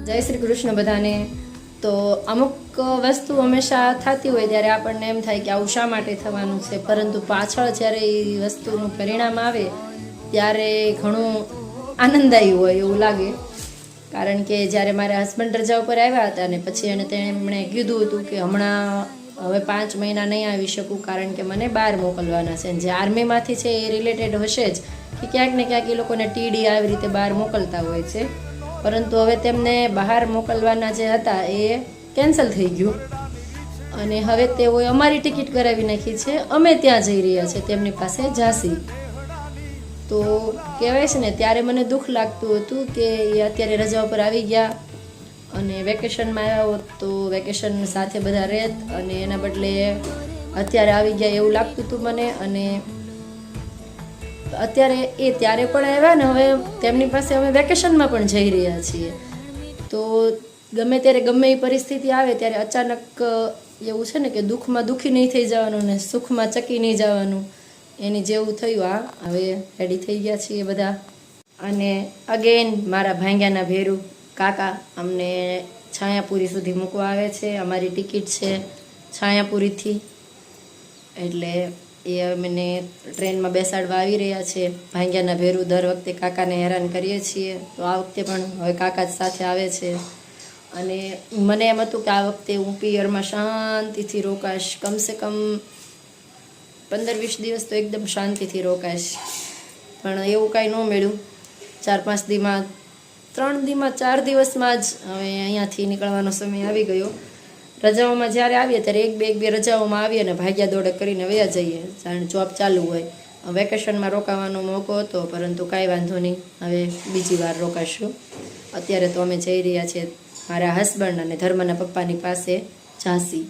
જય શ્રી કૃષ્ણ બધાને। તો અમુક વસ્તુ હંમેશા થતી હોય ત્યારે આપણને એમ થાય કે આવું શા માટે થવાનું છે, પરંતુ પાછળ જ્યારે એ વસ્તુનું પરિણામ આવે ત્યારે ઘણું આનંદદાયી હોય એવું લાગે। કારણ કે જ્યારે મારા હસબન્ડ રજા ઉપર આવ્યા હતા ને પછી તેમણે કીધું હતું કે હમણાં હવે 5 મહિના નહીં આવી શકું, કારણ કે મને બહાર મોકલવાના છે। જે આર્મીમાંથી છે એ રિલેટેડ હશે જ કે ક્યાંક ને ક્યાંક એ લોકોને ટીડી આવી રીતે બહાર મોકલતા હોય છે, પરંતુ હવે તેમને બહાર મોકલવાના જે હતા એ કેન્સલ થઈ ગયું અને હવે તેઓએ અમારી ટિકિટ કરાવી નાખી છે। અમે ત્યાં જઈ રહ્યા છે તેમની પાસે ઝાંસી। તો કહેવાય છે ને ત્યારે મને દુઃખ લાગતું હતું કે એ અત્યારે રજા ઉપર આવી ગયા અને વેકેશનમાં આવ્યા હોત તો વેકેશન સાથે બધા રહેત, અને એના બદલે અત્યારે આવી ગયા એવું લાગતું હતું મને। અને અત્યારે એ ત્યારે પણ આવ્યા ને હવે તેમની પાસે અમે વેકેશનમાં પણ જઈ રહ્યા છીએ। તો ગમે ત્યારે ગમે એ પરિસ્થિતિ આવે ત્યારે અચાનક એવું છે ને કે દુઃખમાં દુઃખી નહીં થઈ જવાનું ને સુખમાં ચકી નહીં જવાનું, એની જેવું થયું। હવે રેડી થઈ ગયા છીએ બધા। અને અગેન મારા ભાંગ્યાના ભેરુ કાકા અમને છાયાપુરી સુધી મૂકવા આવે છે। અમારી ટિકિટ છે છાયાપુરીથી, એટલે એ મને ટ્રેનમાં બેસાડવા આવી રહ્યા છે। ભાંગ્યાના ભેરું દર વખતે કાકાને હેરાન કરીએ છીએ, તો આ વખતે પણ હવે કાકા જ સાથે આવે છે। અને મને એમ હતું કે આ વખતે હું પિયરમાં શાંતિથી રોકાશ, કમસે કમ 15-20 દિવસ તો એકદમ શાંતિથી રોકાશ, પણ એવું કાંઈ ન મળ્યું। 4-5 દીમાં 3 દીમાં 4 દિવસમાં જ હવે અહીંયાથી નીકળવાનો સમય આવી ગયો। રજાઓમાં જ્યારે આવીએ ત્યારે એક બે રજાઓમાં આવીએ અને ભાગ્યા દોડે કરીને વયા જઈએ, જાણે જોબ ચાલુ હોય। વેકેશનમાં રોકાવાનો મોકો હતો, પરંતુ કાંઈ વાંધો નહીં, હવે બીજી વાર રોકાશું। અત્યારે તો અમે જઈ રહ્યા છીએ મારા હસબન્ડ અને ધર્મના પપ્પાની પાસે ઝાંસી।